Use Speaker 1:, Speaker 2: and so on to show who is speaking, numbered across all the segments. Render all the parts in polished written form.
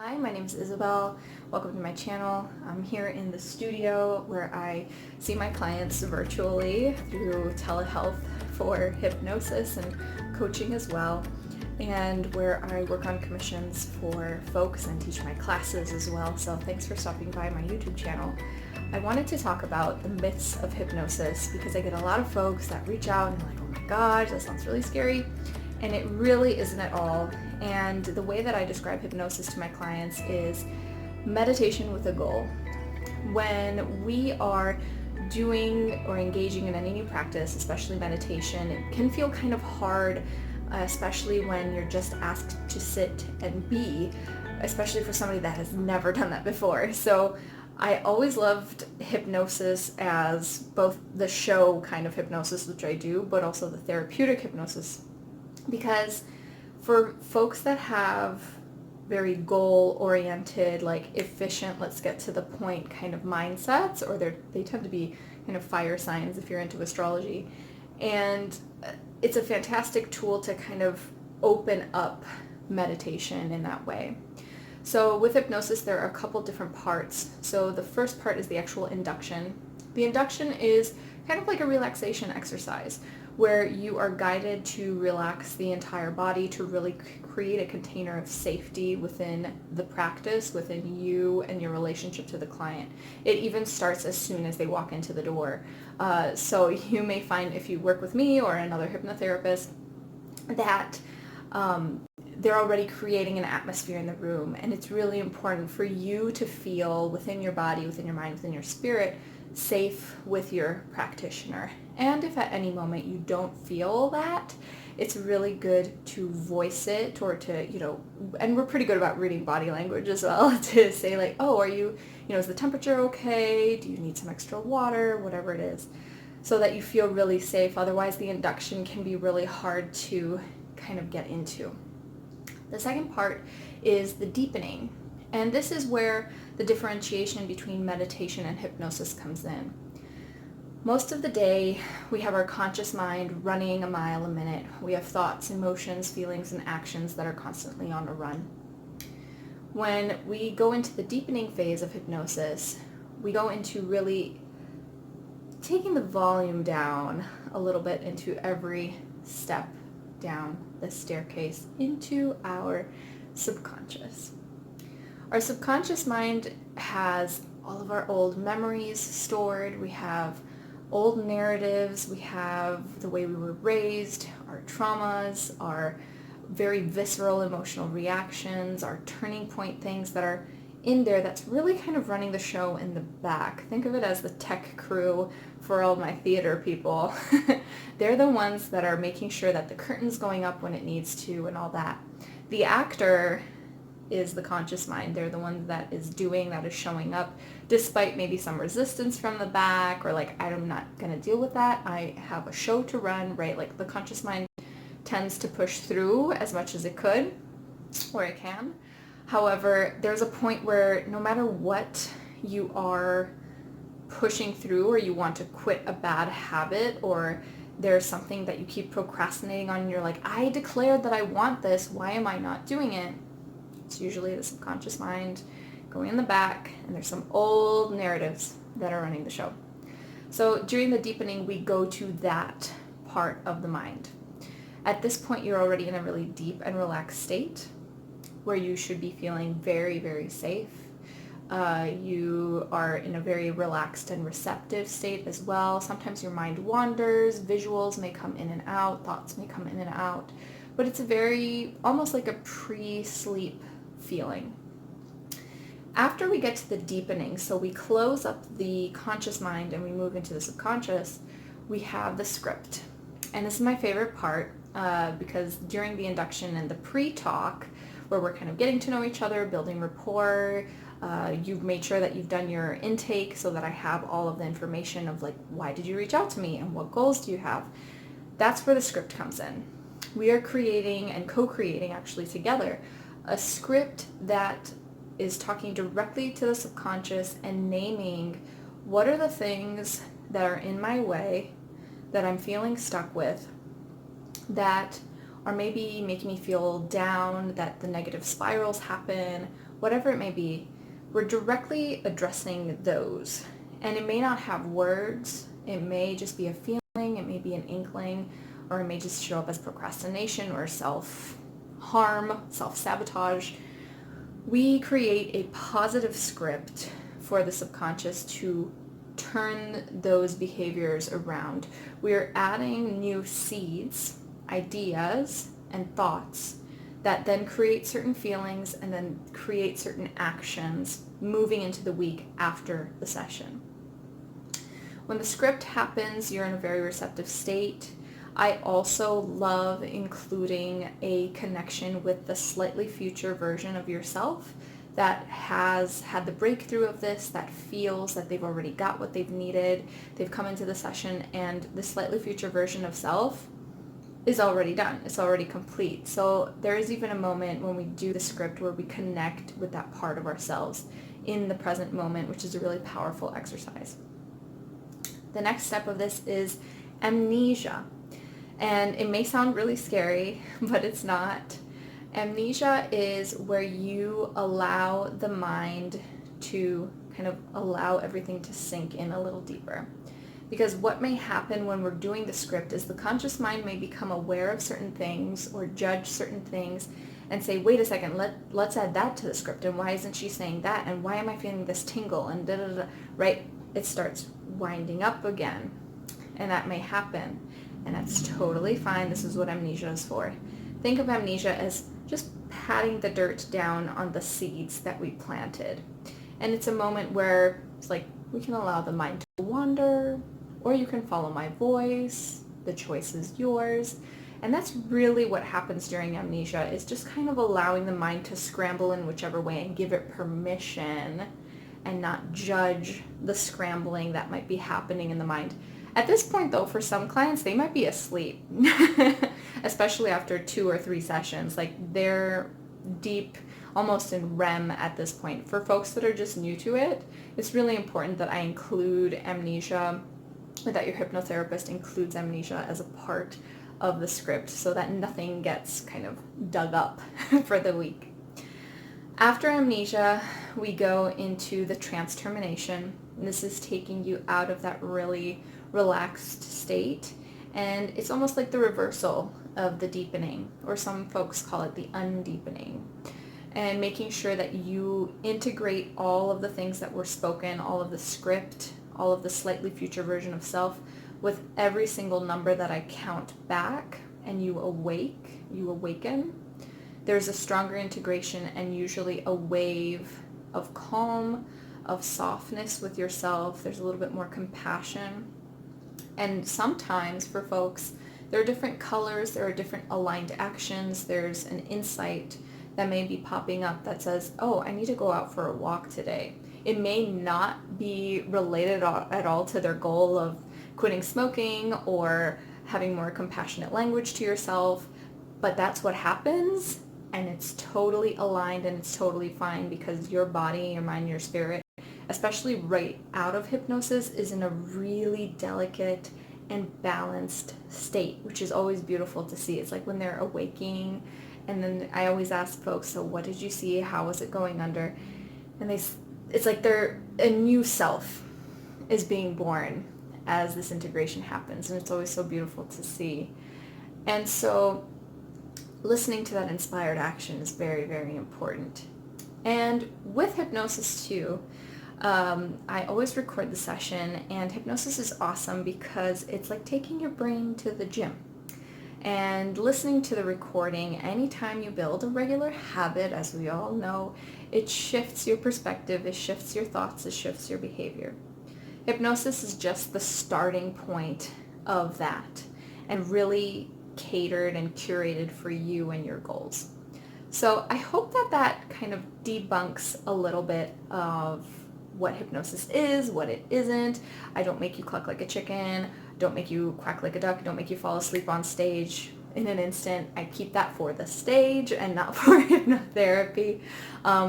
Speaker 1: Hi, my name is Isabel. Welcome to my channel. I'm here in the studio where I see my clients virtually through telehealth for hypnosis and coaching as well, and where I work on commissions for folks and teach my classes as well. So thanks for stopping by my YouTube channel. I wanted to talk about the myths of hypnosis because I get a lot of folks that reach out and they're like, oh my gosh, that sounds really scary. And it really isn't at all. And the way that I describe hypnosis to my clients is meditation with a goal. When we are doing or engaging in any new practice, especially meditation, it can feel kind of hard, especially when you're just asked to sit and be, especially for somebody that has never done that before. So I always loved hypnosis as both the show kind of hypnosis, which I do, but also the therapeutic hypnosis. Because for folks that have very goal-oriented, like efficient, let's get to the point kind of mindsets, or they tend to be kind of fire signs if you're into astrology. And it's a fantastic tool to kind of open up meditation in that way. So with hypnosis, there are a couple different parts. So the first part is the actual induction. The induction is kind of like a relaxation exercise where you are guided to relax the entire body to really create a container of safety within the practice, within you and your relationship to the client. It even starts as soon as they walk into the door. So you may find if you work with me or another hypnotherapist that they're already creating an atmosphere in the room, and it's really important for you to feel within your body, within your mind, within your spirit, safe with your practitioner. And if at any moment you don't feel that, it's really good to voice it or to, and we're pretty good about reading body language as well, to say like, oh, are you, is the temperature okay? Do you need some extra water? Whatever it is, so that you feel really safe. Otherwise, the induction can be really hard to kind of get into. The second part is the deepening. And this is where the differentiation between meditation and hypnosis comes in. Most of the day, we have our conscious mind running a mile a minute. We have thoughts, emotions, feelings, and actions that are constantly on a run. When we go into the deepening phase of hypnosis, we go into really taking the volume down a little bit into every step down the staircase into our subconscious. Our subconscious mind has all of our old memories stored. We have old narratives. We have the way we were raised, our traumas, our very visceral emotional reactions, our turning point things that are in there that's really kind of running the show in the back. Think of it as the tech crew for all my theater people. They're the ones that are making sure that the curtain's going up when it needs to and all that. The actor is the conscious mind. They're the one that is doing, that is showing up, despite maybe some resistance from the back, or like, I'm not going to deal with that. I have a show to run, right? Like the conscious mind tends to push through as much as it could, or it can. However, there's a point where no matter what you are pushing through, or you want to quit a bad habit, or there's something that you keep procrastinating on and you're like, I declared that I want this, why am I not doing it? It's usually the subconscious mind going in the back, and there's some old narratives that are running the show. So during the deepening, we go to that part of the mind. At this point, you're already in a really deep and relaxed state where you should be feeling very, very safe. You are in a very relaxed and receptive state as well. Sometimes your mind wanders, visuals may come in and out, thoughts may come in and out, but it's a very, almost like a pre-sleep feeling. After we get to the deepening, so we close up the conscious mind and we move into the subconscious, we have the script. And this is my favorite part because during the induction and the pre-talk, where we're kind of getting to know each other, building rapport, you've made sure that you've done your intake so that I have all of the information of like, why did you reach out to me and what goals do you have? That's where the script comes in. We are creating and co-creating actually together a script that is talking directly to the subconscious and naming what are the things that are in my way that I'm feeling stuck with, that are maybe making me feel down, that the negative spirals happen, whatever it may be, we're directly addressing those. And it may not have words, it may just be a feeling, it may be an inkling, or it may just show up as procrastination or self-harm, self-sabotage. We create a positive script for the subconscious to turn those behaviors around. We are adding new seeds, ideas, and thoughts that then create certain feelings and then create certain actions moving into the week after the session. When the script happens, you're in a very receptive state. I also love including a connection with the slightly future version of yourself that has had the breakthrough of this, that feels that they've already got what they've needed. They've come into the session and the slightly future version of self is already done. It's already complete. So there is even a moment when we do the script where we connect with that part of ourselves in the present moment, which is a really powerful exercise. The next step of this is amnesia. And it may sound really scary, but it's not. Amnesia is where you allow the mind to kind of allow everything to sink in a little deeper. Because what may happen when we're doing the script is the conscious mind may become aware of certain things or judge certain things and say, wait a second, let's add that to the script. And why isn't she saying that? And why am I feeling this tingle? And da-da-da, right? It starts winding up again. And that may happen. And that's totally fine. This is what amnesia is for. Think of amnesia as just patting the dirt down on the seeds that we planted. And it's a moment where it's like we can allow the mind to wander, or you can follow my voice. The choice is yours. And that's really what happens during amnesia, is just kind of allowing the mind to scramble in whichever way and give it permission and not judge the scrambling that might be happening in the mind. At this point, though, for some clients, they might be asleep, especially after 2 or 3 sessions. Like, they're deep, almost in REM at this point. For folks that are just new to it, it's really important that I include amnesia, or that your hypnotherapist includes amnesia as a part of the script so that nothing gets kind of dug up for the week. After amnesia, we go into the trance termination. This is taking you out of that really relaxed state, and it's almost like the reversal of the deepening, or some folks call it the undeepening, and making sure that you integrate all of the things that were spoken, all of the script, all of the slightly future version of self with every single number that I count back, and you awaken. There's a stronger integration and usually a wave of calm, of softness with yourself. There's a little bit more compassion. And sometimes for folks, there are different colors, there are different aligned actions, there's an insight that may be popping up that says, oh, I need to go out for a walk today. It may not be related at all to their goal of quitting smoking or having more compassionate language to yourself, but that's what happens, and it's totally aligned and it's totally fine, because your body, your mind, your spirit, especially right out of hypnosis, is in a really delicate and balanced state, which is always beautiful to see. It's like when they're awaking, and then I always ask folks, so what did you see? How was it going under? And it's like a new self is being born as this integration happens, and it's always so beautiful to see. And so listening to that inspired action is very, very important. And with hypnosis too, I always record the session, and hypnosis is awesome because it's like taking your brain to the gym. And listening to the recording, anytime you build a regular habit, as we all know, it shifts your perspective, it shifts your thoughts, it shifts your behavior. Hypnosis is just the starting point of that, and really catered and curated for you and your goals. So I hope that kind of debunks a little bit of what hypnosis is, what it isn't. I don't make you cluck like a chicken, don't make you quack like a duck, don't make you fall asleep on stage in an instant. I keep that for the stage and not for hypnotherapy,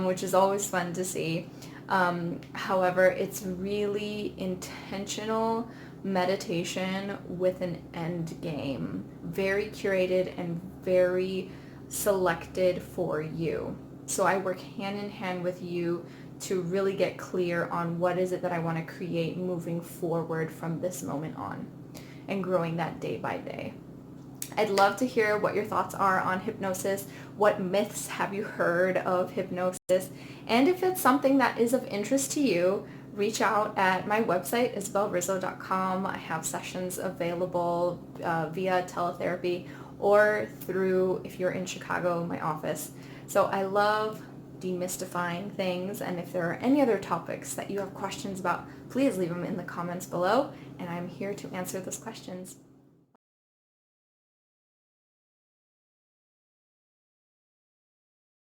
Speaker 1: which is always fun to see. However, it's really intentional meditation with an end game, very curated and very selected for you. So I work hand in hand with you to really get clear on what is it that I want to create moving forward from this moment on and growing that day by day. I'd love to hear what your thoughts are on hypnosis. What myths have you heard of hypnosis? And if it's something that is of interest to you, reach out at my website, isabelrizzo.com. I have sessions available via teletherapy or through, if you're in Chicago, my office. So I love demystifying things, and if there are any other topics that you have questions about, please leave them in the comments below, and I'm here to answer those questions.